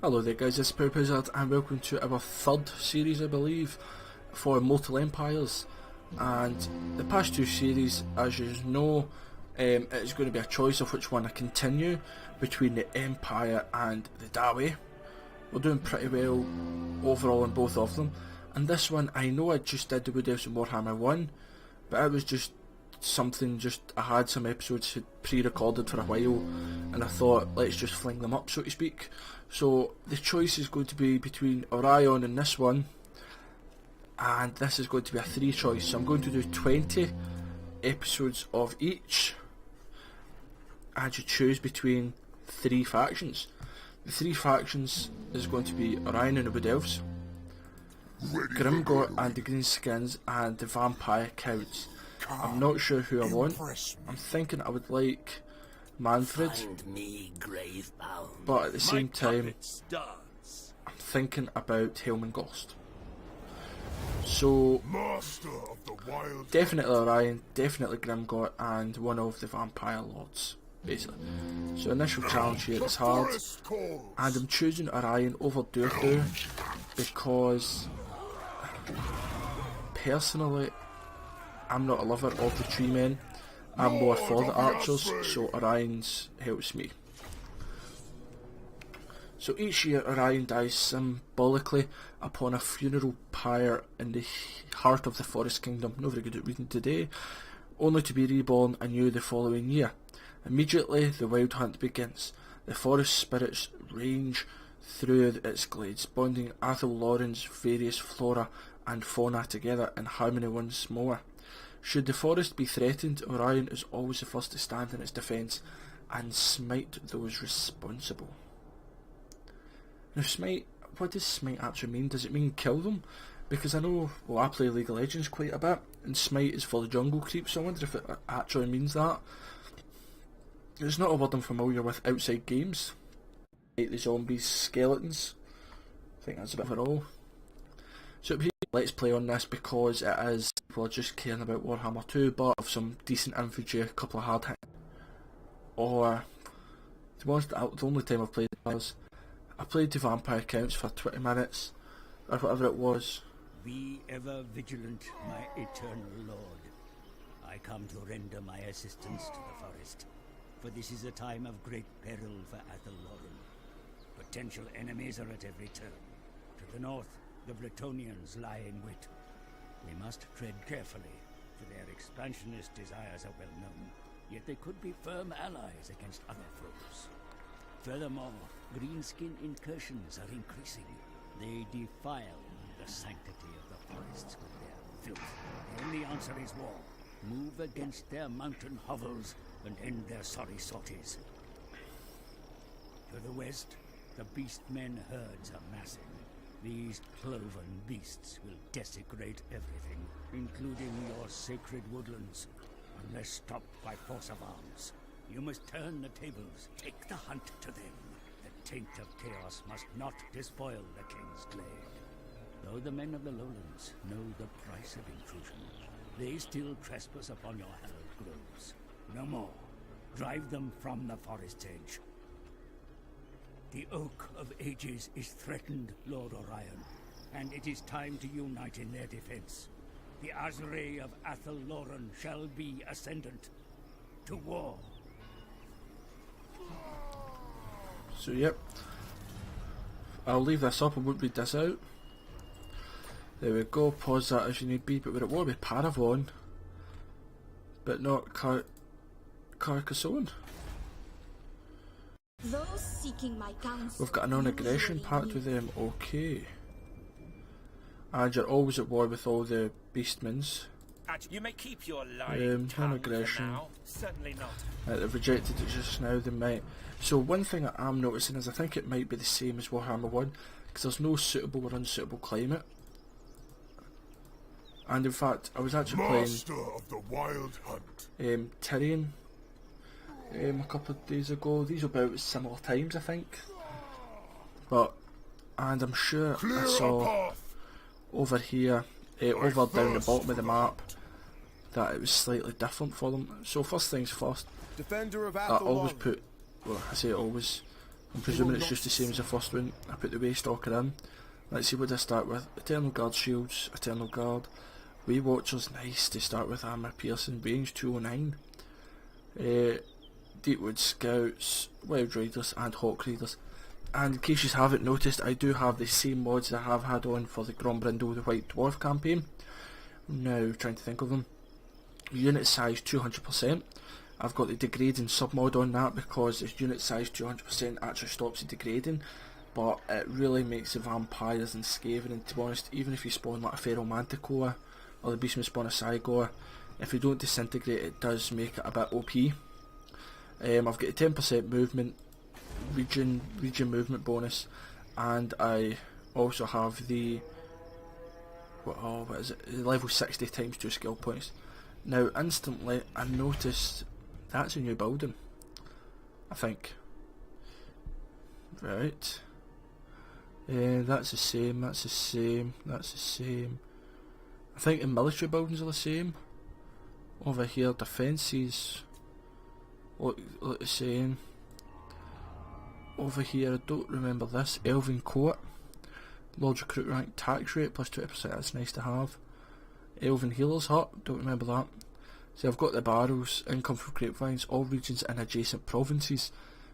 Hello there guys, this is ProudPidgezard and welcome to our third series, I believe, for Mortal Empires. And the past two series, as you know, it's going to be a choice of which one I continue between the Empire and the Dawe. We're doing pretty well overall in both of them. And this one, I know I just did the Wood Elves and Warhammer 1, but it was just something, I had some episodes pre-recorded for a while, and I thought, let's just fling them up, so to speak. So the choice is going to be between Orion and this one, and this is going to be a 3 choice, so I'm going to do 20 episodes of each, and you choose between 3 factions. The 3 factions is going to be Orion and the Wood Elves, Grimgor and the Greenskins, and the Vampire Counts. I'm not sure who I want. I'm thinking I would like Manfred, but at the same time I'm thinking about Helmengast. So definitely Orion, definitely Grimgor, and one of the Vampire Lords, basically. So initial challenge here is hard, and I'm choosing Orion over Durthu because personally I'm not a lover of the tree men. I'm more for the archers, so Orion's helps me. So each year Orion dies symbolically upon a funeral pyre in the heart of the Forest Kingdom, not very good at reading today, only to be reborn anew the following year. Immediately the wild hunt begins. The forest spirits range through its glades, bonding Athel Loren's various flora and fauna together in harmony once more. Should the forest be threatened, Orion is always the first to stand in its defence and smite those responsible. Now smite, what does smite actually mean? Does it mean kill them? Because I know, well, I play League of Legends quite a bit, and smite is for the jungle creeps, so I wonder if it actually means that. It's not a word I'm familiar with outside games. Like the zombies, skeletons, I think that's about it all. So it'll be let's play on this because it is people are just caring about Warhammer 2, but of some decent infantry, a couple of hard hits. Or, to be honest, the only time I've played it was I played the Vampire Counts for 20 minutes, or whatever it was. Be ever vigilant, my eternal lord. I come to render my assistance to the forest, for this is a time of great peril for Athel Loren. Potential enemies are at every turn. To the north, the Bretonnians lie in wait. We must tread carefully, for their expansionist desires are well known, yet they could be firm allies against other foes. Furthermore, greenskin incursions are increasing. They defile the sanctity of the forests with their filth. The only answer is war. Move against their mountain hovels and end their sorry sorties. To the west, the beastmen herds are massive. These cloven beasts will desecrate everything, including your sacred woodlands, unless stopped by force of arms. You must turn the tables, take the hunt to them. The taint of chaos must not despoil the king's glade. Though the men of the lowlands know the price of intrusion, they still trespass upon your hallowed groves. No more. Drive them from the forest's edge. The Oak of Ages is threatened, Lord Orion, and it is time to unite in their defense. The Azure of Athel Loren shall be ascendant. To war. So yep, I'll leave this up, I won't read this out. There we go, pause that as you need be, but would it want to be Paravon, but not Carcassonne? Those seeking my counsel. We've got a non-aggression pact with them, okay. And you're always at war with all the beastmans. You may keep your lying non-aggression. Certainly not. They've rejected it just now, they might. So one thing that I'm noticing is I think it might be the same as Warhammer 1, because there's no suitable or unsuitable climate. And in fact, I was actually playing of the Wild Hunt. Tyrion a couple of days ago. These were about similar times, I think. And I'm sure I saw over here, over down the bottom of the map, that it was slightly different for them. So first things first, Defender of I Athel always Loren. put, well I say always, I'm presuming it's just the same as the first one. I put the Waystalker in. Let's see what I start with. Eternal Guard shields, Eternal Guard. Way Watchers, nice to start with. Armour piercing, range 209. Deepwood Scouts, Wild Riders and Hawk Raiders. And in case you haven't noticed, I do have the same mods I have had on for the Grombrindle the White Dwarf campaign. Now, trying to think of them. Unit size 200%. I've got the degrading submod on that because the unit size 200% actually stops it degrading, but it really makes the vampires and Skaven, and to be honest, even if you spawn like a Feral Manticore or the Beastman spawn a Cygor, if you don't disintegrate it does make it a bit OP. I've got a 10% movement, region movement bonus, and I also have the what is it? The level 60 times 2 skill points. Now instantly I noticed that's a new building, I think. Right. That's the same, that's the same, that's the same. I think the military buildings are the same. Over here, defences look the same. Over here, I don't remember this. Elven Court. Lord Recruit rank tax rate plus 20%, that's nice to have. Elven Healer's Hut, don't remember that. So I've got the barrels, income from grapevines, all regions and adjacent provinces.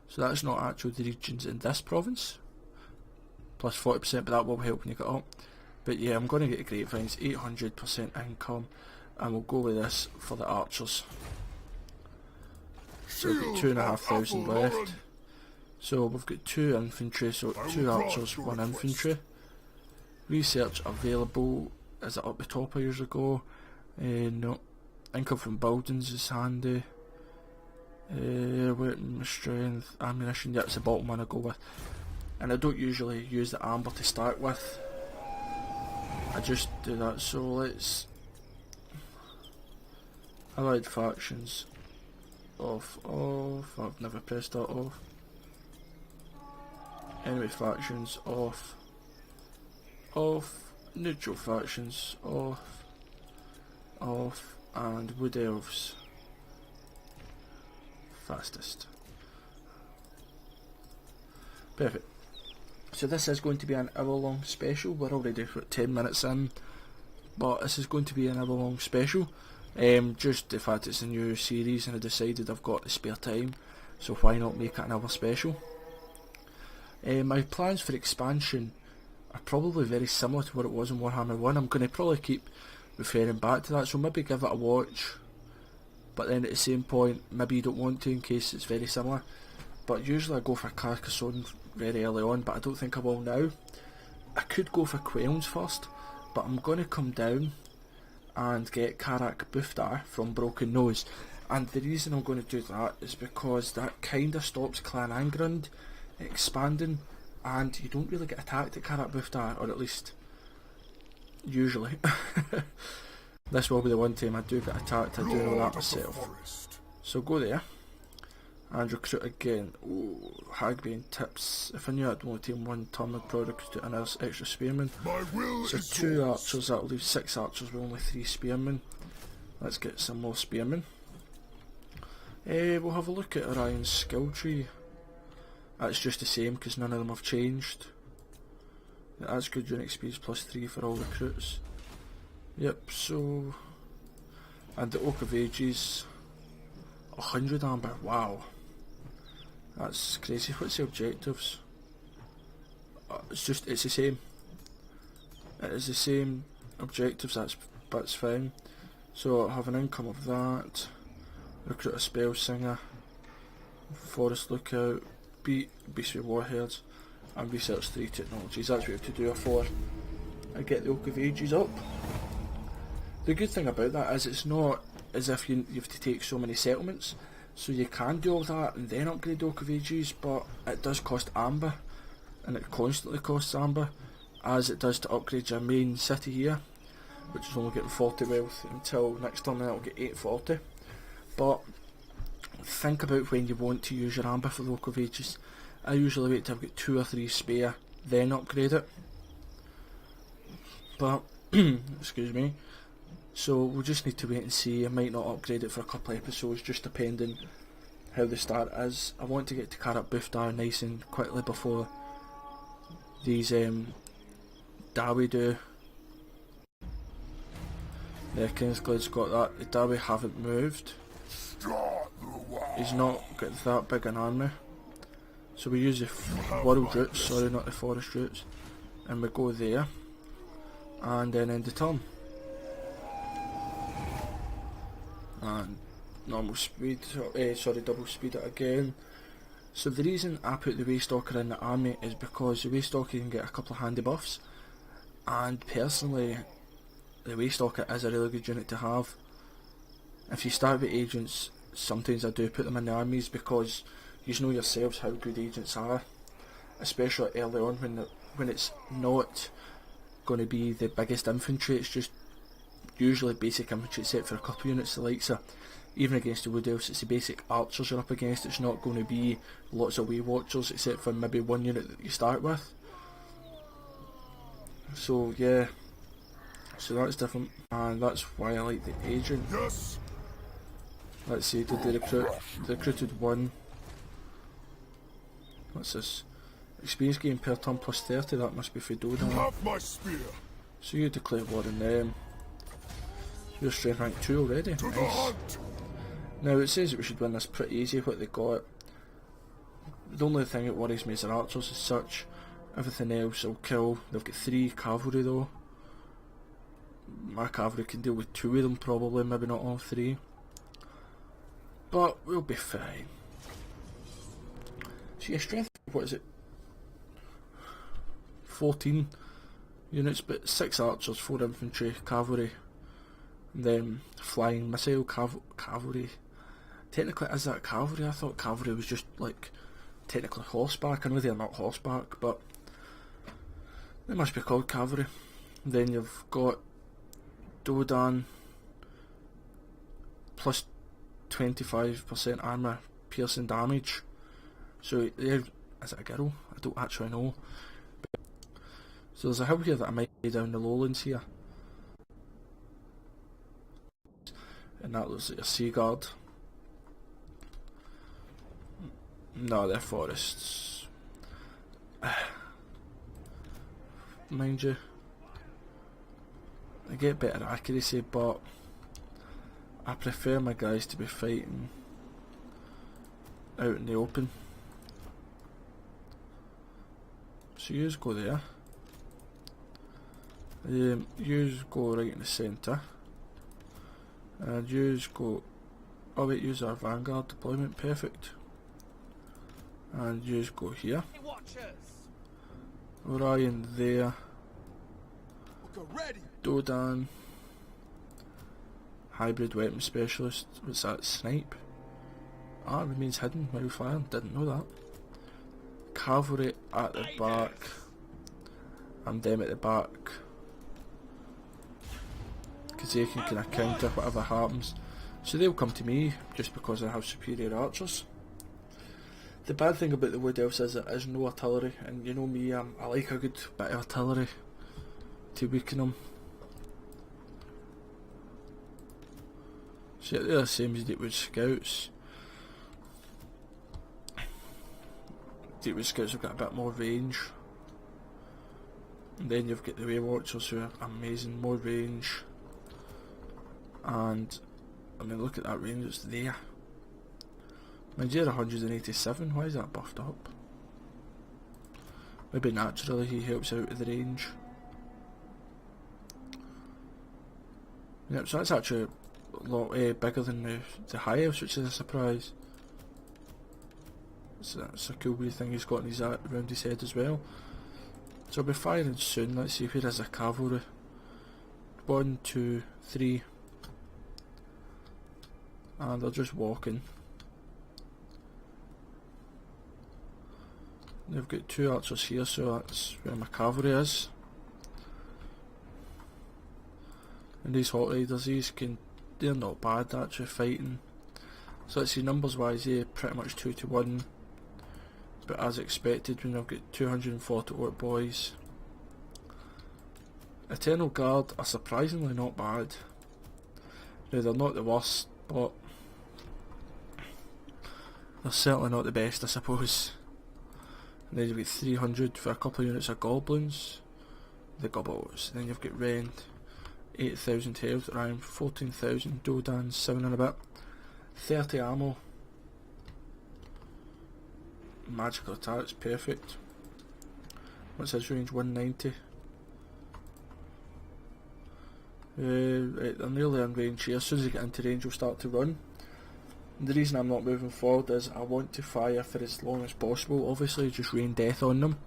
So that's not actually the regions in this province. Plus 40%, but that will help when you get up. But yeah, I'm going to get the grapevines, 800% income, and we'll go with this for the archers. So we've got 2,500 left. So we've got 2 infantry, so 2 archers, 1 infantry. Research available, is it up the top years ago? No. Income from buildings is handy. Weapon, strength, ammunition, yeah, it's the bottom one I go with. And I don't usually use the amber to start with. I just do that, so let's... Allied factions. Off, I've never pressed that off. Enemy factions, off. Neutral factions, off. And Wood Elves, fastest. Perfect. So this is going to be an hour long special. We're already 10 minutes in, but this is going to be an hour long special. Just the fact it's a new series and I decided I've got the spare time, so why not make it an hour special. My plans for expansion are probably very similar to what it was in Warhammer 1. I'm going to probably keep referring back to that, so maybe give it a watch, but then at the same point maybe you don't want to in case it's very similar. But usually I go for Carcassonne very early on, but I don't think I will now. I could go for Quelns first, but I'm going to come down and get Karak Buftar from Broken Nose, and the reason I'm going to do that is because that kind of stops Clan Angrund expanding, and you don't really get attacked at Karak Buftar, or at least usually. This will be the one time I do get attacked, I do know that myself. So go there and recruit again. Ooh, Hagbane tips. If I knew I'd only take 1 turn, I'd probably recruit an extra spearman. So 2 archers, that'll leave 6 archers with only 3 spearmen. Let's get some more spearmen. We'll have a look at Orion's skill tree. That's just the same because none of them have changed. That's good, unit experience plus 3 for all recruits. Yep, so... And the Oak of Ages, 100 amber, wow. That's crazy. What's the objectives? It's the same. It is the same objectives, that's fine. So I'll have an income of that. Recruit a spell singer. Forest lookout. Beast with warheads. And research 3 technologies. That's what we have to do it for. I get the Oak of Ages up. The good thing about that is it's not as if you have to take so many settlements, so you can do all that and then upgrade the Oak of Ages, but it does cost amber, and it constantly costs amber, as it does to upgrade your main city here, which is only getting 40 wealth until next turn, then it'll get 840. But think about when you want to use your amber for the Oak of Ages. I usually wait till I've got 2 or 3 spare, then upgrade it. But, excuse me, so we'll just need to wait and see. I might not upgrade it for a couple of episodes, just depending how the start is. I want to get to Karat Buftar nice and quickly before these Dawi do. The Kingsglade's got that. The Dawi haven't moved. He's not got that big an army. So we use the world routes, sorry, not the forest routes, and we go there, and then end the turn. And normal speed, double speed it again. So the reason I put the Waystalker in the army is because the Waystalker can get a couple of handy buffs, and personally the Waystalker is a really good unit to have. If you start with agents, sometimes I do put them in the armies because you know yourselves how good agents are, especially early on when it's not going to be the biggest infantry. It's just usually basic infantry except for a couple of units the likes of, even against the Wood Elves, it's the basic archers you're up against. It's not going to be lots of Way Watchers except for maybe one unit that you start with. So yeah, so that's different, and that's why I like the agent. Yes. Let's see, did they recruit? They recruited one. What's this? Experience gain per turn plus 30, that must be for Dodan. Have my spear. So you declare war on them. You're strength rank 2 already. To the Nice. hunt. Now it says that we should win this pretty easy, what they got. The only thing that worries me is their archers as such. Everything else will kill. They've got 3 cavalry though. My cavalry can deal with 2 of them probably, maybe not all 3. But we'll be fine. So your strength, what is it? 14 units, but 6 archers, 4 infantry, cavalry, and then flying missile cavalry. Technically, is that cavalry? I thought cavalry was just like technically horseback. I know they're not horseback, but they must be called cavalry. Then you've got Dodan plus 25% armour piercing damage. So is it a girl? I don't actually know. So there's a hill here that I might lay down the lowlands here, and that looks like a sea guard. No, they're forests. Mind you, I get better accuracy, but I prefer my guys to be fighting out in the open. So yous go there. Yous go right in the centre. And yous go... Oh wait, yous are vanguard deployment, perfect. And yous go here. Orion there. Dodan. Hybrid weapon specialist. What's that? Snipe? Ah, remains hidden while firing. Didn't know that. Cavalry at the back. And them at the back. Because they can kind of counter whatever happens. So they'll come to me just because I have superior archers. The bad thing about the Wood Elves is there is no artillery, and you know me, I like a good bit of artillery to weaken them. So they're the same as Deepwood Scouts. Deepwood Scouts have got a bit more range. And then you've got the Way Watchers who are amazing, more range. And I mean, look at that range, it's there. Mind you, 187, why is that buffed up? Maybe naturally he helps out with the range. Yep, so that's actually a lot bigger than the High Elves, which is a surprise. So that's a cool wee thing he's got in his around his head as well. So I'll be firing soon. Let's see, where is the cavalry? 1, 2, 3. And they're just walking. They've got 2 archers here, so that's where my cavalry is. And these Hot Riders, they're not bad actually fighting. So let's see, numbers wise, pretty much 2 to 1. But as expected, when I've got 240 orc boys. Eternal Guard are surprisingly not bad. Now they're not the worst, but They're certainly not the best, I suppose. And then you've got 300 for a couple of units of goblins. The gobbles. Then you've got Rend, 8,000 health, Orion 14,000, Dodan 7 and a bit, 30 ammo, magical attacks, perfect. What's his range? 190. Right, they're nearly in range here. As soon as they get into range, we'll start to run. And the reason I'm not moving forward is I want to fire for as long as possible. Obviously, just rain death on them.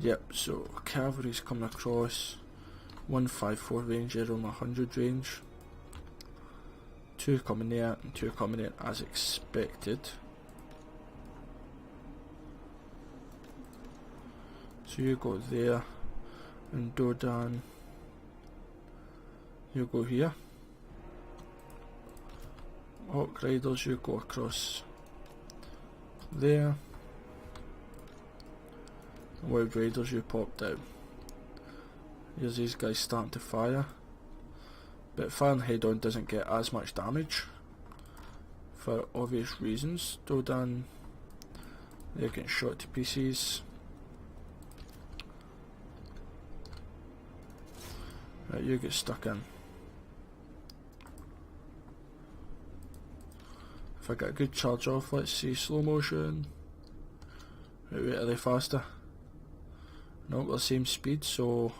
Yep, so cavalry's coming across. 154 range, they're on 100 range. 2 coming there, and 2 coming there as expected. So you go there, and Dodan, you go here. Orc Riders, you go across there. Wild Raiders, you pop down. Here's these guys starting to fire. But firing head on doesn't get as much damage for obvious reasons. Dodan, they're getting shot to pieces. Right, you get stuck in. If I get a good charge off, let's see, slow motion. Right, wait, are they faster? No, we're the same speed, so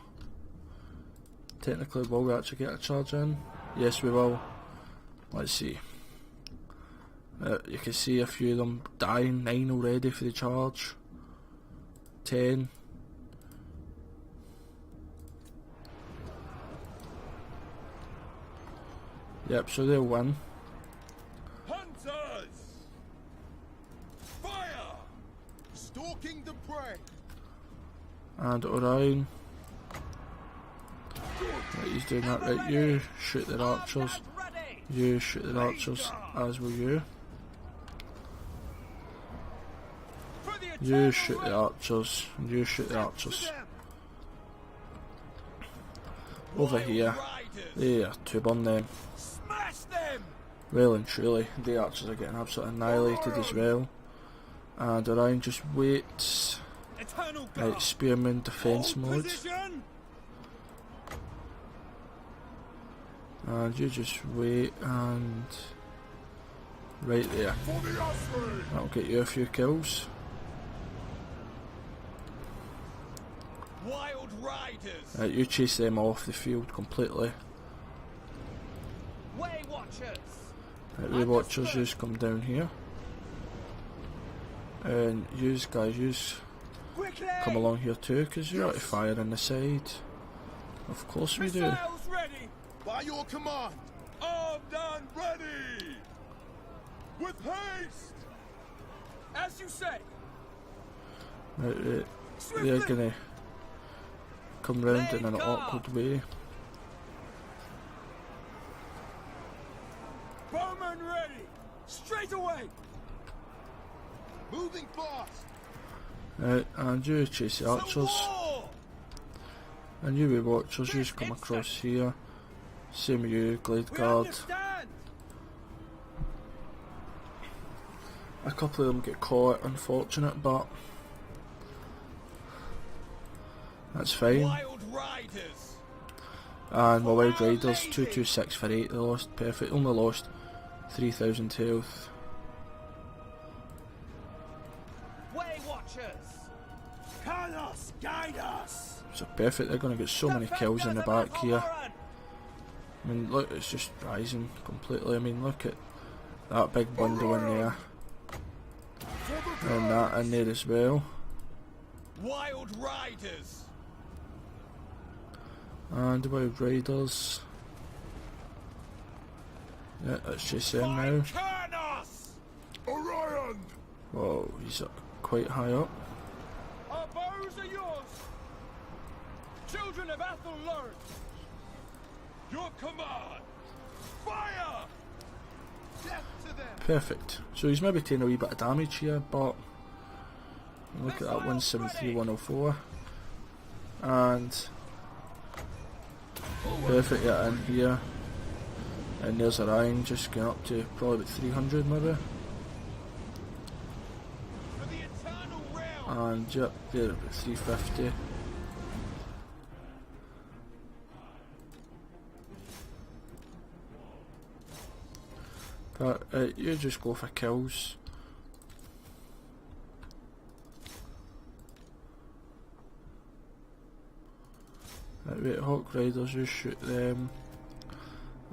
technically will we actually get a charge in? Yes, we will. Let's see. You can see a few of them dying, 9 already for the charge. 10. Yep, so they'll win. Hunters! Fire! Stalking the prey! And Orion. Right, he's doing that right. You shoot their archers. You shoot their archers, as will you. You shoot the archers. And you shoot the archers. Over here. There, to burn them. Well and truly, the archers are getting absolutely annihilated as well. And Orion just waits. Right, Spearman defense mode. And you just wait and... right there. That'll get you a few kills. Wild Riders! Right, you chase them off the field completely. Way Watchers! Right, Way Watchers, just come down here. And yous guys, yous come along here too, because you're out to fire on the side. Of course we do. Ready! By your command! Armed and ready! With haste! As you say! Right, they're gonna come round in an awkward way. Bowman ready! Straight away! Moving fast! Right, and you chase the archers. And you Way Watchers, you just come across here. Same with you, Glade Guard. A couple of them get caught, unfortunate, but that's fine. And my Wild Riders, 226 for 8, they lost perfect, only lost 3,000 health. Way Watchers! Carlos, guide us! So perfect, they're going to get so many kills in the back here. I mean, look, it's just rising completely. I mean, look at that big bundle in there. And that in there as well. Wild Riders! And the Wild Riders. Yeah, that's just them now. Orion! Whoa, he's quite high up. Our bows are yours! Children of Athel, Loren! Your command! Fire! Death to them! Perfect. So he's maybe taking a wee bit of damage here, but look at that, 173, 104. And perfect, yeah, in here. And there's Orion just getting up to probably about 300 maybe. And yep, there about 350. But you just go for kills. Right, Hawk Riders, you shoot them.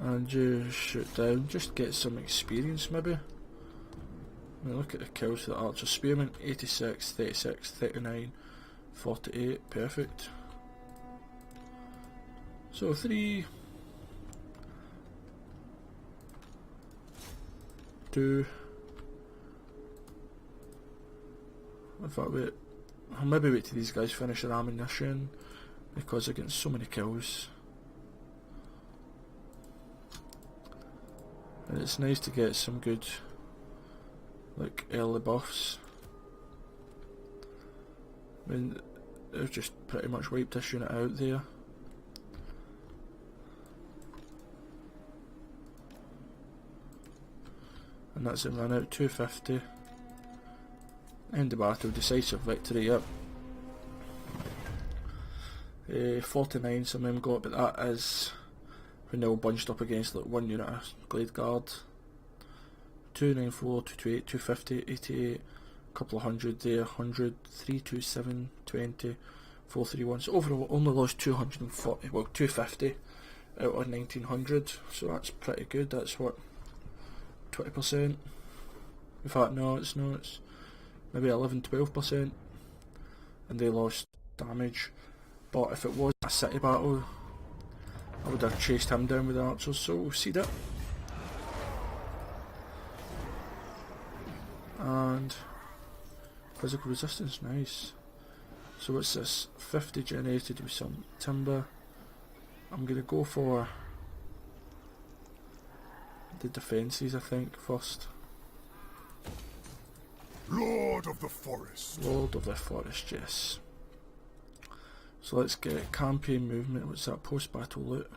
And you shoot down, just get some experience maybe. I mean, look at the kills for the Archer Spearman, 86, 36, 39, 48, perfect. So 3, 2, in fact wait, I'll maybe wait till these guys finish their ammunition because they're getting so many kills. And it's nice to get some good like early buffs. I mean, they've just pretty much wiped this unit out there. And that's it, run out 250. End of battle, decisive victory, yep. 49 some of them got, but that is when they all bunched up against like one unit of Glade Guard. 294, 228, 250, 88, a couple of hundred there, 100, 327, 20, 431. So overall only lost 240, well 250 out of 1900, so that's pretty good. That's what, 20%? In fact no, it's not, it's maybe 11-12%, and they lost damage. But if it was a city battle, I would have chased him down with the archers, so we'll see that. And physical resistance, nice. So what's this? 50 generated with some timber. I'm going to go for the defences, I think, first. Lord of the Forest. Lord of the Forest, yes. So let's get campaign movement. What's that? Post-battle loot.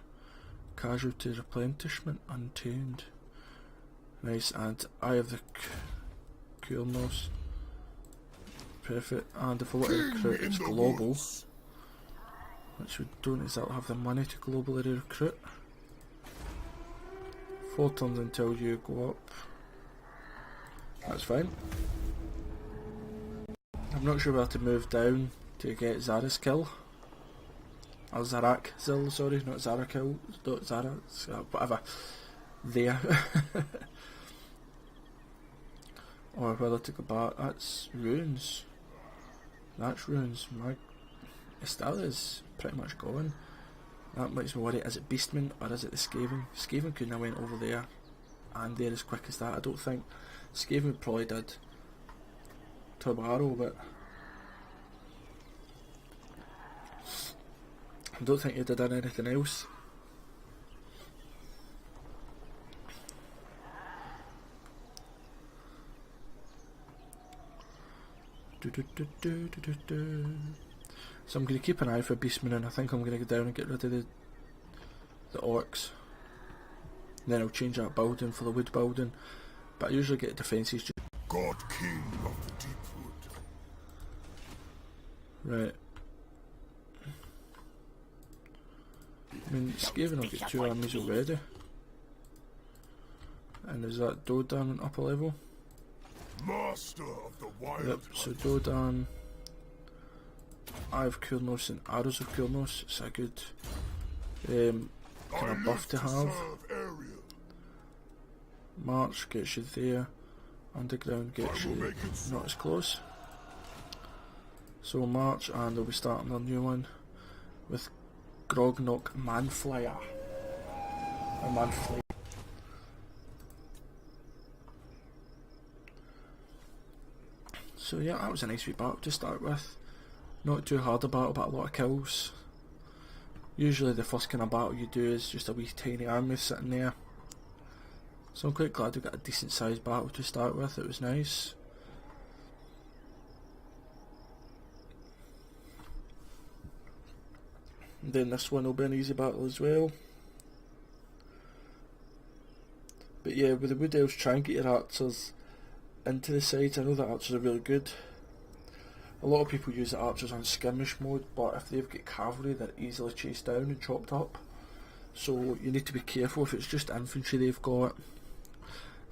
Casualty replenishment, untamed. Nice, and Eye of the Coolnose. Perfect. And if I want to recruit, it's global. Which we don't exactly have the money to globally recruit. 4 turns until you go up. That's fine. I'm not sure where to move down to get Zara's kill. Or Zarak Zil, sorry, not Zara kill, not Zara, whatever. There. Or whether to go back, that's ruins. That's ruins. My Estella is pretty much gone. That makes me worry, is it Beastman or is it the Skaven? Skaven couldn't have went over there and there as quick as that. I don't think Skaven probably did Turbo Arrow, but I don't think he did anything else. So I'm going to keep an eye for Beastmen, and I think I'm going to go down and get rid of the orcs. And then I'll change that building for the wood building. But I usually get defences. God King of the Deep Wood. Right. I mean, Skaven will get 2 armies already. And is that Dodan upper level? Master of the Wild. Yep, so Dodan, Eye of Coolnose and Arrows of Coolnose. It's a good kind of buff to have. March gets you there. Underground gets you not as close. So March, and they'll be starting their new one with Grognok Manflyer. Or Manflyer. So yeah, that was a nice wee battle to start with. Not too hard a battle, but a lot of kills. Usually the first kind of battle you do is just a wee tiny army sitting there. So I'm quite glad we got a decent sized battle to start with, it was nice. And then this one will be an easy battle as well. But yeah, with the Wood Elves, try and get your archers into the sides. I know that archers are really good. A lot of people use the archers on skirmish mode, but if they've got cavalry, they're easily chased down and chopped up. So you need to be careful. If it's just infantry they've got,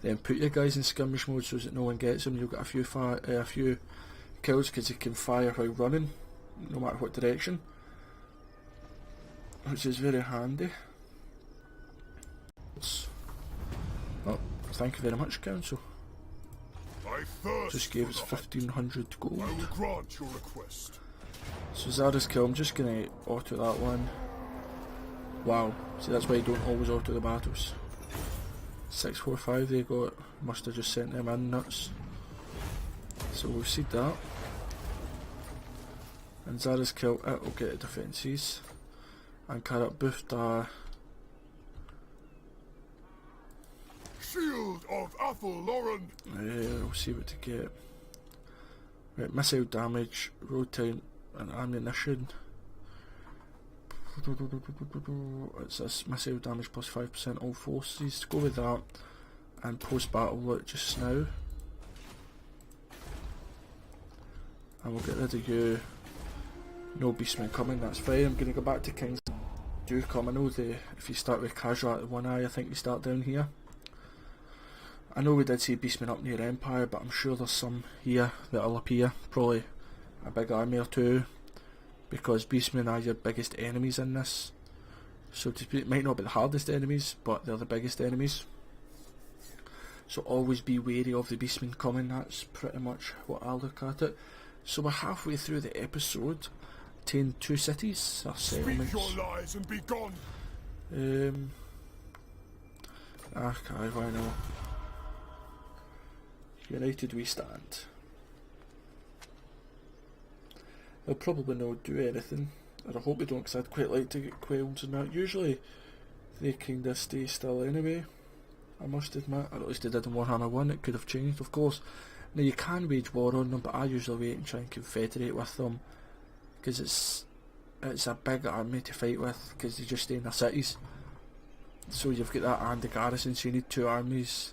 then put your guys in skirmish mode so that no one gets them. You'll get a few kills because they can fire while running, no matter what direction, which is very handy. Oh, thank you very much, Council. Just gave us 1500 gold. I will grant your request. So Zara's kill, I'm just going to auto that one. Wow, see that's why you don't always auto the battles. 645 they got, must have just sent them in nuts. So we'll see that. And Zara's kill, it will get the defences. And Carrot boofed Shield of Athel, Loren. we'll see what to get. Right, missile damage, road time and ammunition. It's this missile damage plus 5% all forces. Go with that. And post battle loot just now. And we'll get rid of you. No beastmen coming, that's fine. I'm going to go back to Kings. Do come. I know if you start with casual at one eye, I think you start down here. I know we did see beastmen up near Empire, but I'm sure there's some here that'll appear. Probably a big army or two, because beastmen are your biggest enemies in this. So to speak, it might not be the hardest enemies, but they're the biggest enemies. So always be wary of the beastmen coming. That's pretty much what I look at it. So we're halfway through the episode. Obtained 2 cities, or settlements. Speak your lies and be gone. Okay, why not? United we stand. They'll probably not do anything, or I hope they don't, because I'd quite like to get quells and that. Usually they kinda stay still anyway, I must admit, or at least they did in Warhammer 1. It could have changed, of course. Now you can wage war on them, but I usually wait and try and confederate with them, because it's a big army to fight with, because they just stay in their cities. So you've got that and the garrison, so you need 2 armies,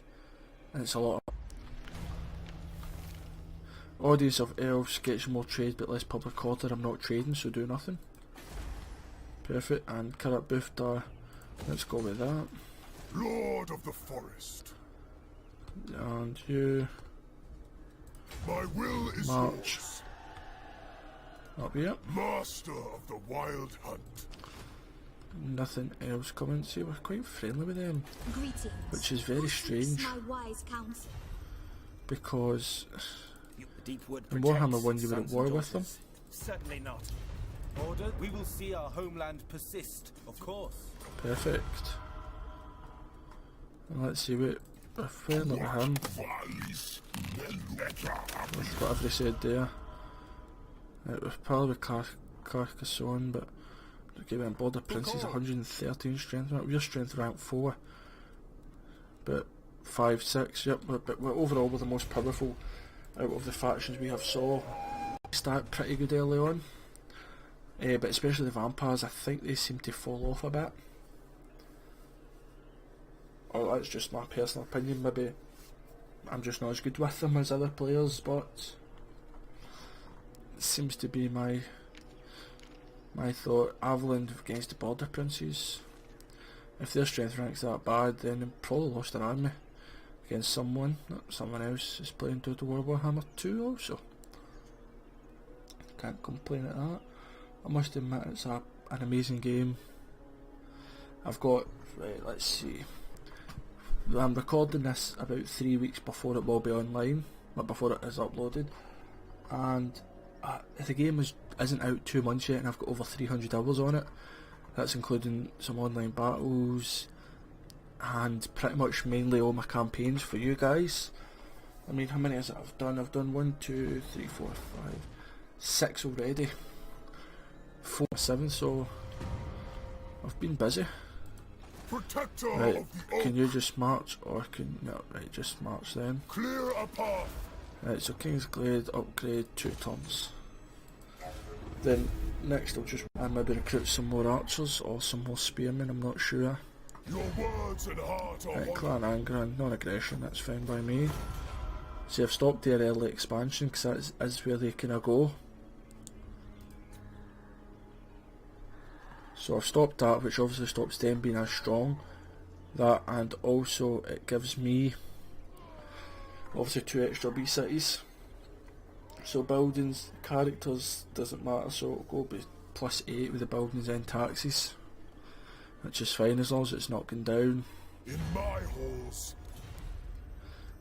and it's a lot. Audience of elves gets more trade but less public order. I'm not trading, so do nothing. Perfect. And Carrot boofed. Let's go with that. Lord of the Forest. And you My will is march yours. up here. Master of the Wild Hunt. Nothing else coming. See, we're quite friendly with them, Greetings. which is very Who keeps strange, my wise counsel? because Deepwood in Warhammer protects 1 you were at sons war and with them. daughters. Certainly not. Ordered, we will see our homeland persist, of course. Perfect. And let's see what we're friendly with him. With whatever he said there. It was probably Carcassonne, but okay, then Border Prince is 113 strength rank. We're strength rank 4. But 5, 6, yep, but we're overall we're the most powerful out of the factions we have. So start pretty good early on. But especially the vampires, I think they seem to fall off a bit. Or that's just my personal opinion, maybe I'm just not as good with them as other players, but it seems to be my thought. Avalon against the Border Princes. If their strength rank's that bad, then they've probably lost their army against someone else is playing Total War Warhammer 2 also. Can't complain at that. I must admit it's an amazing game. I've got, right, let's see, I'm recording this about 3 weeks before it will be online, but before it is uploaded, and the game isn't out 2 months yet and I've got over 300 hours on it. That's including some online battles and pretty much mainly all my campaigns for you guys. I mean, how many is it I've done? I've done 1, 2, 3, 4, 5, 6 already. 4, 7, so I've been busy. Protector Right, of the can you just march, or can, no, right, just march then. Clear a path. Right, so King's Glade, upgrade 2 turns. Then next I'll just maybe recruit some more archers or some more spearmen, I'm not sure. Your words and heart are Right, one. Clan Angron, non-aggression, that's fine by me. See, I've stopped their early expansion because that is where they kind of go. So I've stopped that, which obviously stops them being as strong. That, and also it gives me obviously 2 extra B cities. So buildings, characters doesn't matter, so it'll go be +8 with the buildings and taxes, which is fine as long as it's not going down. In my halls.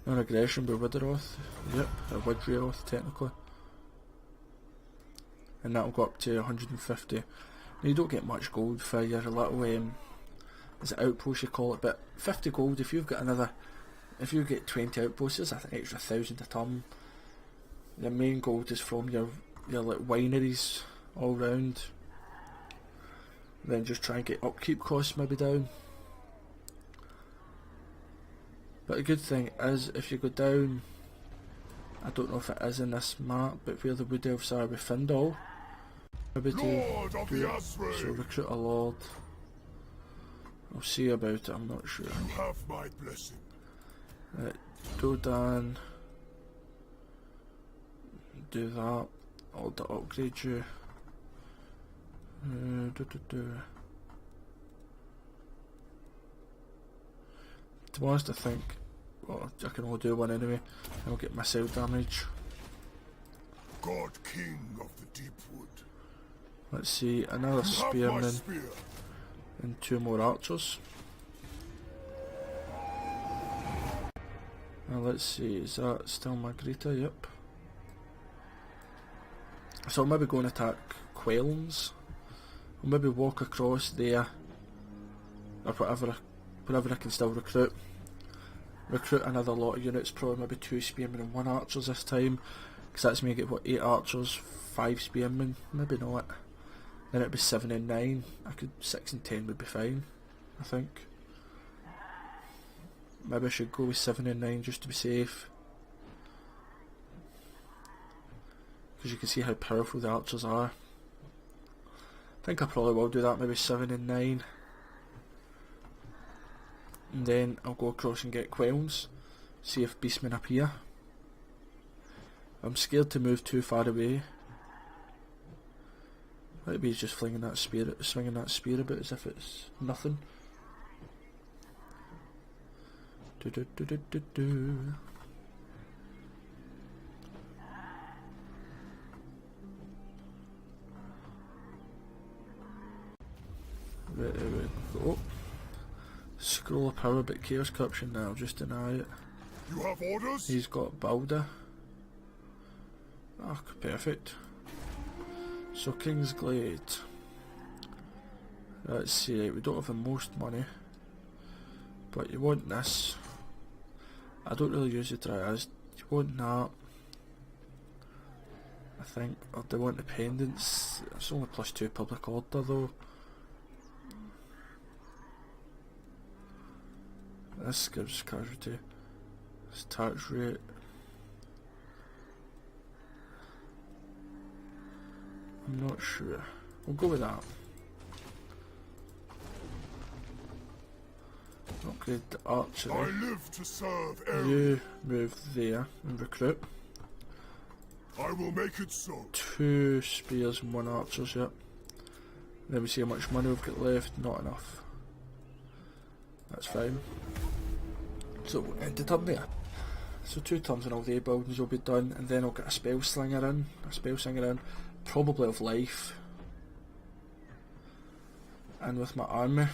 Non-aggression by Widderoth, yep, or Widreoth technically. And that'll go up to 150. Now you don't get much gold for your little, is it outpost you call it, but 50 gold if you've got another, if you get 20 outposts, it's an extra 1,000 a turn. Your main gold is from your like wineries all round. Then just try and get upkeep costs maybe down. But the good thing is, if you go down, I don't know if it is in this map, but where the Wood Elves are with Findle, maybe Lord of do the it. Azrael. So recruit a lord. I'll see about it, I'm not sure. You have my blessing. Dodan, do that, I'll upgrade you. To be honest, I think, well, I can only do one anyway. I'll get missile damage. God King of the Deep Wood. Let's see, another You have my spearman spear. and 2 more archers. Now let's see, is that still Margarita? Yep. So I'll maybe go and attack Quelns. I'll maybe walk across there, or whatever I can still recruit. Recruit another lot of units, probably maybe 2 spearmen and 1 archers this time, because that's me get what, 8 archers, 5 spearmen, maybe not. Then it'd be 7 and 9. I could 6 and 10 would be fine, I think. Maybe I should go with 7 and 9 just to be safe. Because you can see how powerful the archers are. I think I probably will do that, maybe 7 and 9. And then I'll go across and get Quelns, see if beastmen appear. I'm scared to move too far away. Maybe he's just swinging that spear about as if it's nothing. Right, there we go. Scroll of power, but Chaos Corruption now, just deny it. You have orders? He's got Balder. Ah, perfect. So King's Glade. Let's see, right, we don't have the most money, but you want this. I don't really use the Dryas. You want that, I think, or do you want the pendants? It's only +2 public order though. This gives casualty. This tax rate. I'm not sure. We'll go with that. Upgrade the archery. I live to serve Orion. You move there and recruit. I will make it so. 2 spears and 1 archers, yep. Then we see how much money we've got left. Not enough. That's fine. So end the turn there. So 2 turns and all the buildings will be done, and then I'll get a spell slinger in, probably of life, and with my army.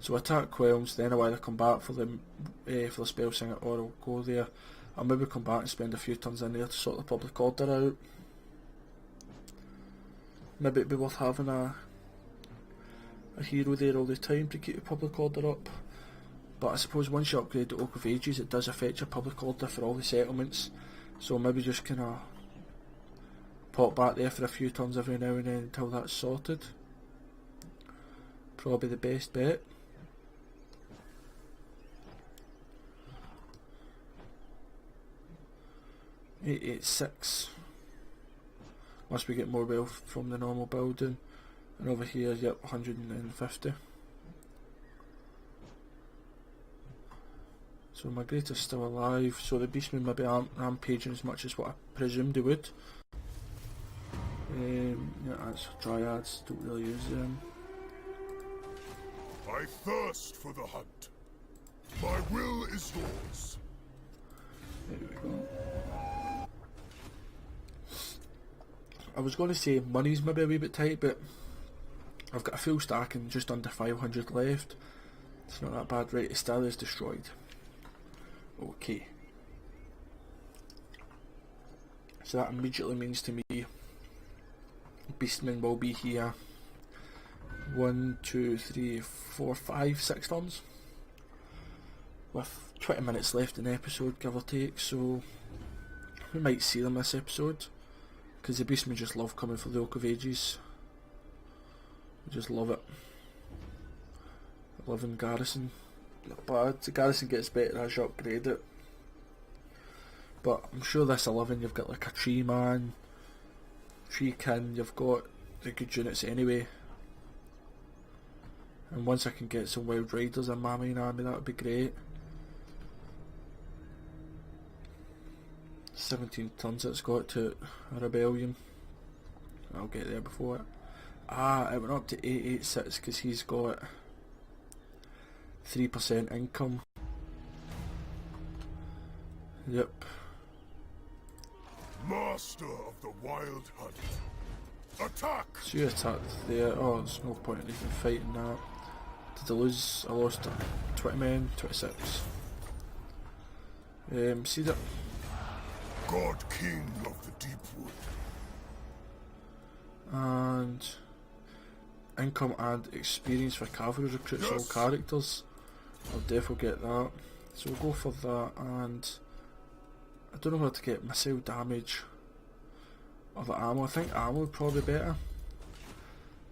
So attack Quelns, then I'll either come back for the spell slinger, or I'll go there. I'll maybe come back and spend a few turns in there to sort the public order out. Maybe it'd be worth having a hero there all the time to keep the public order up. But I suppose once you upgrade the Oak of Ages, it does affect your public order for all the settlements. So maybe just kind of pop back there for a few turns every now and then until that's sorted. Probably the best bet. $886. Once we get more wealth from the normal building. And over here, yep, 150. So my greater's still alive, so the beastmen maybe aren't rampaging as much as what I presumed they would. Yeah, that's dryads, don't really use them. I thirst for the hunt. My will is yours. There we go. I was going to say money's maybe a wee bit tight, but I've got a full stack and just under 500 left. It's not that bad. Right, Estelle is destroyed. Okay. So that immediately means to me beastmen will be here 1, 2, 3, 4, 5, 6 turns with 20 minutes left in the episode, give or take, so we might see them this episode because the beastmen just love coming for the Oak of Ages. We just love it. 11 garrison, not bad. The garrison gets better as you upgrade it, but I'm sure this 11 you've got like a tree man, tree kin, you've got the good units anyway. And once I can get some wild riders in my main army, that would be great. 17 turns it's got to a rebellion. I'll get there before it. Ah, it went up to 886 because he's got 3% income. Yep. Master of the wild hunt. Attack! So you attacked there. Oh, there's no point in even fighting that. Did I lose? I lost 20 men, 26. See that? God King of the Deep Wood. And income and experience for cavalry recruits, Yes. all characters. I'll definitely get that. So we'll go for that, and I don't know where to get missile damage or the ammo. I think ammo would probably be better,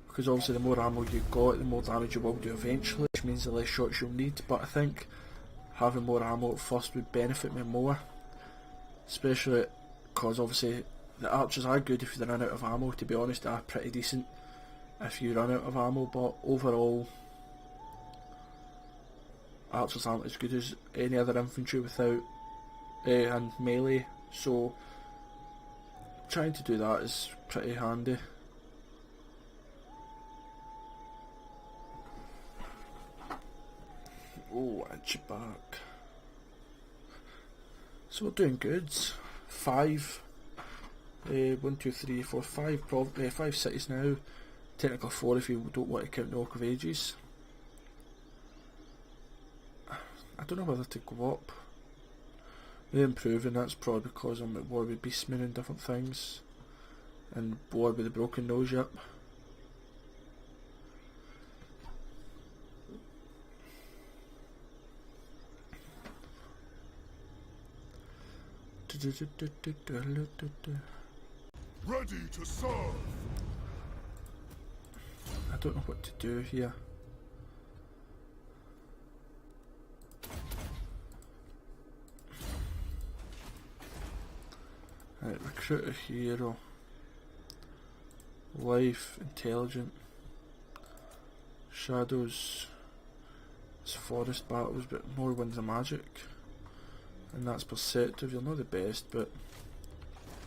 because obviously the more ammo you got, the more damage you will do eventually, which means the less shots you'll need. But I think having more ammo at first would benefit me more, especially because obviously the archers are good if they run out of ammo. To be honest, they are pretty decent if you run out of ammo, but overall archers aren't as good as any other infantry without and melee, so trying to do that is pretty handy. Oh, edge back. So we're doing good. 5 1, 2, 3, 4, 5 probably 5 cities now. Technically 4 if you don't want to count the Oak of Ages. I don't know whether to go up. They're improving, that's probably because I'm at war with beastmen and different things. And war with the broken nose, yep. Ready to serve. I don't know what to do here. Right, recruit a hero. Life, intelligent. Shadows. It's forest battles, but more winds of magic. And that's perceptive. You're not the best, but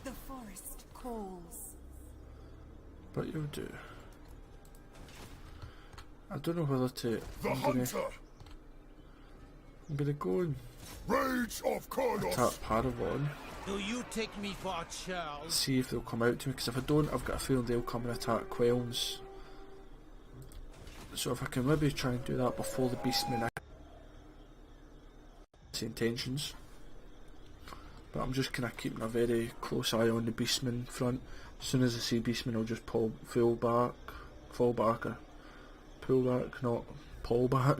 The forest calls. you'll do. I don't know whether to. The hunter. I'm gonna go and Rage of Kurnos. attack Paravon. Do you take me for a child? See if they'll come out to me, because if I don't, I've got a feeling they'll come and attack Quelns. So if I can maybe try and do that before the beastmen, intentions. But I'm just kind of keeping a very close eye on the beastmen front. As soon as I see beastmen, I'll just fall back, or pull back, not pull back.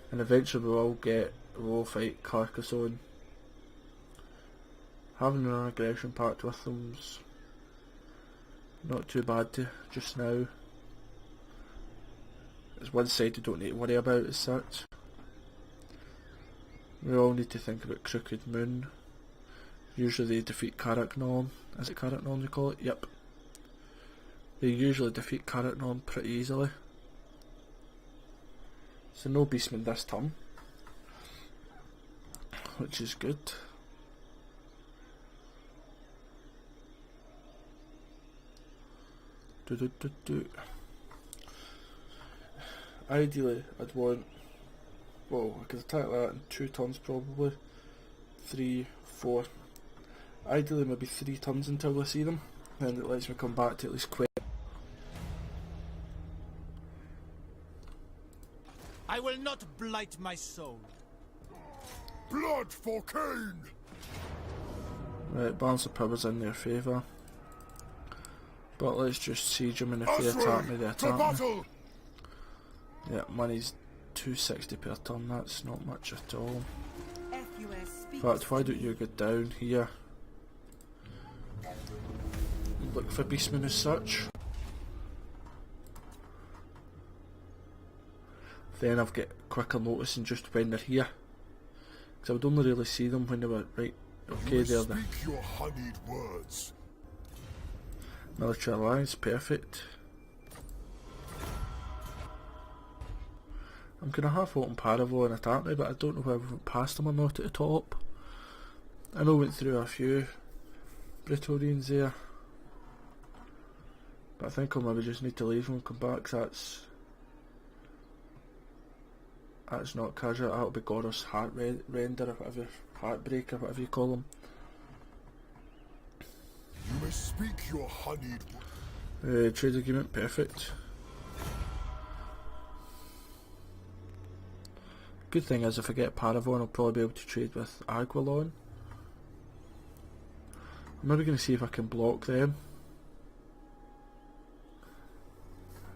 And eventually we'll fight Carcassonne. Having an aggression pact with them's not too bad just now. It's one side we don't need to worry about as such. We all need to think about Crooked Moon. Usually they defeat Caracnon. Is it Caracnon they call it? Yep. They usually defeat Caracnon pretty easily. So no beastmen this turn, which is good. Ideally, I'd want, well, I could attack that in 2 turns probably, 3, 4. Ideally maybe 3 turns until I see them, then it lets me come back to at least quit. I will not blight my soul. Blood for Cain! Right, balance of power's in their favour. But let's just siege them, and if they attack me, they attack me. Yeah, money's 260 per turn, that's not much at all. In fact, why don't you go down here? Look for beastmen as such. Then I've got quicker notice and just when they're here. Because I would only really see them when they were right. Okay, they're the your honeyed words. military alliance, perfect. I'm gonna half open Paravo and attack me, but I don't know whether we went past them or not at the top. I know we went through a few Praetorians there, but I think I'll maybe just need to leave them and come back, 'cause that's not casual. That'll be Goros Heart Render or whatever, Heartbreaker, whatever you call them. You may speak your honeyed Trade agreement, perfect. Good thing is if I get Paravon, I'll probably be able to trade with Aguilon. I'm maybe going to see if I can block them.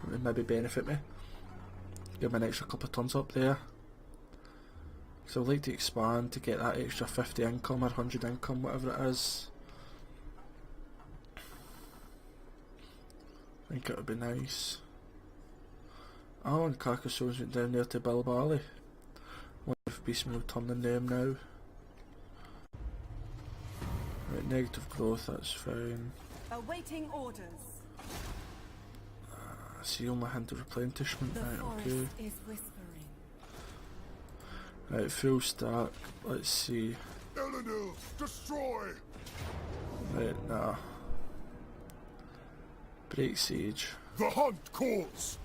It would maybe benefit me. Give me an extra couple of turns up there. So I'd like to expand to get that extra 50 income or 100 income, whatever it is. I think it would be nice. Oh, and Carcassonne went down there to Bilbali. Wonder if Beastmen will turn on them now. Right, negative growth, that's fine. Awaiting orders. Seal my hand of replenishment, The right, forest okay. is whispering. Right, full stack, let's see. Elenil, destroy! Right, nah. Break siege. The hunt calls!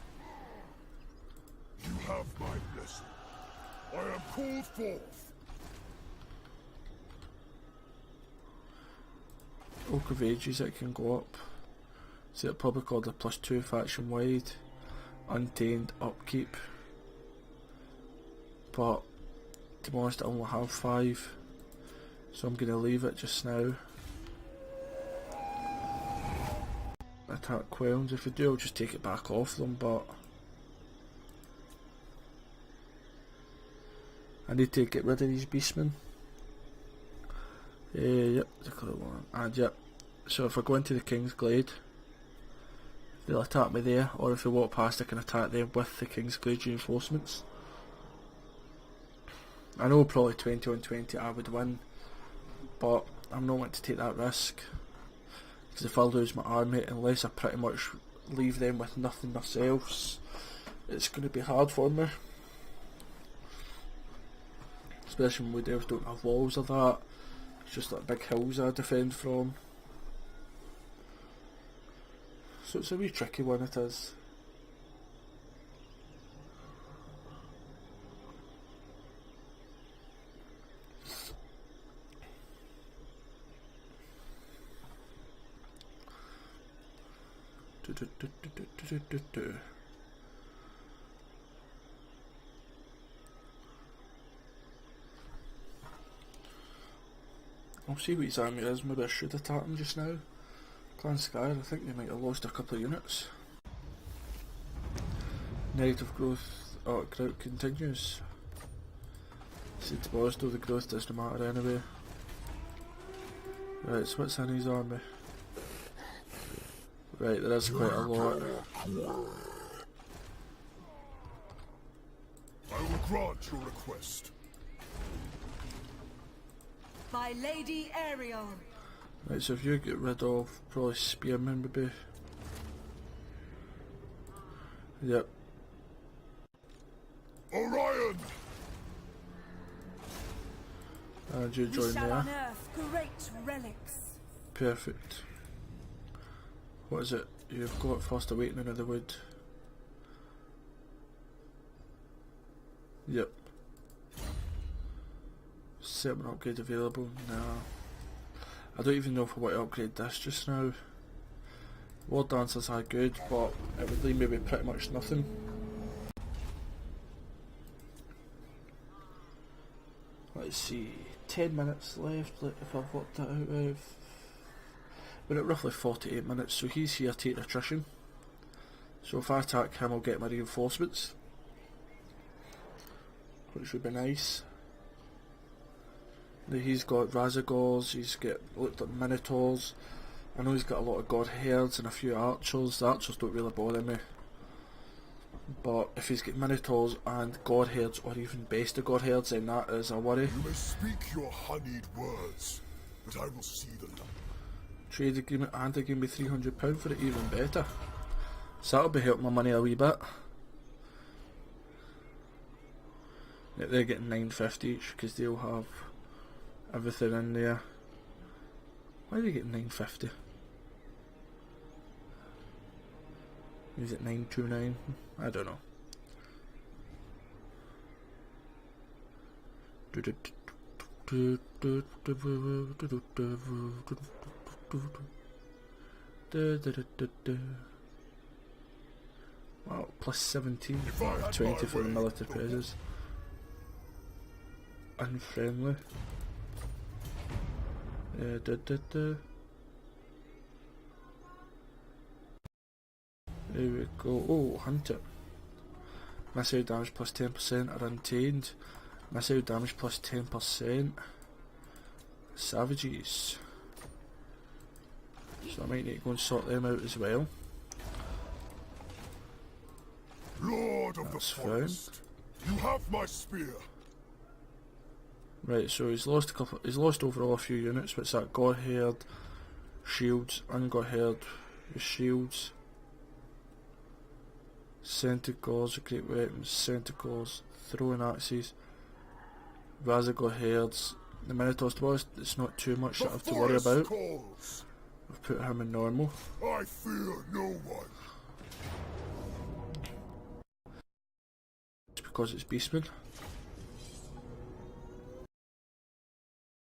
You have my blessing. I am called forth. Oak of Ages, it can go up. So it public order +2 faction wide. Untamed upkeep. But to be honest, I only have 5. So I'm going to leave it just now. Attack Quelns, if I do I'll just take it back off them, but I need to get rid of these beastmen. Yep, declare one. And yep, so if I go into the King's Glade, they'll attack me there, or if they walk past I can attack them with the King's Glade reinforcements. I know probably 20 on 20 I would win, but I'm not wanting to take that risk. Because if I lose my army, unless I pretty much leave them with nothing themselves, it's going to be hard for me. Especially when Wood Elves don't have walls or that. It's just like big hills I defend from. So it's a wee tricky one, it is. I'll see what his army is. Maybe I should attack him just now. Clan Sky, I think they might have lost a couple of units. Negative growth, growth continues. See, to be honest though, the growth doesn't matter anyway. Right, so what's in his army? Right, there is quite a lot. I will grant your request. By Lady Ariel. Right, so if you get rid of probably Spearmen maybe. Yep. Orion Orion! And you We join shall there. unearth great relics. Perfect. What is it? You've got First Awakening of the Wood. Yep. Settlement upgrade available? Nah. I don't even know if I want to upgrade this just now. War Dancers are good, but it would leave me with pretty much nothing. Let's see, 10 minutes left, if I've worked that out with. We're at roughly 48 minutes, so he's here to take attrition. So if I attack him, I'll get my reinforcements, which would be nice. Now he's got Razagors, he's got looked at Minotaurs. I know he's got a lot of God Herds and a few Archers. The Archers don't really bother me. But if he's got Minotaurs and God Herds, or even Best of God Herds, then that is a worry. You may speak your honeyed words, but I will see the light. Trade agreement, and they give me £300 for it, even better. So that'll be helping my money a wee bit. Yeah, they're getting $9.50 each because they'll have everything in there. Why are they getting $9.50? Is it $9.29? I don't know. Wow, plus 17, 20 for the military presence. Unfriendly. There we go. Oh, Hunter. Missile damage plus 10% are untamed. Missile damage plus 10%. Savages. So I might need to go and sort them out as well. Lord of That's the forest, you have my spear. Right, so he's lost a couple. He's lost overall a few units. What's that? God Herd, shields, ungod Herd, with shields. Centaurs, great weapons. Centaurs, throwing axes. Razagor Herds. The Minotaurs, to be honest, it's not too much that I have to worry about. Calls. I've put him in normal. I fear no one. It's because it's Beastman.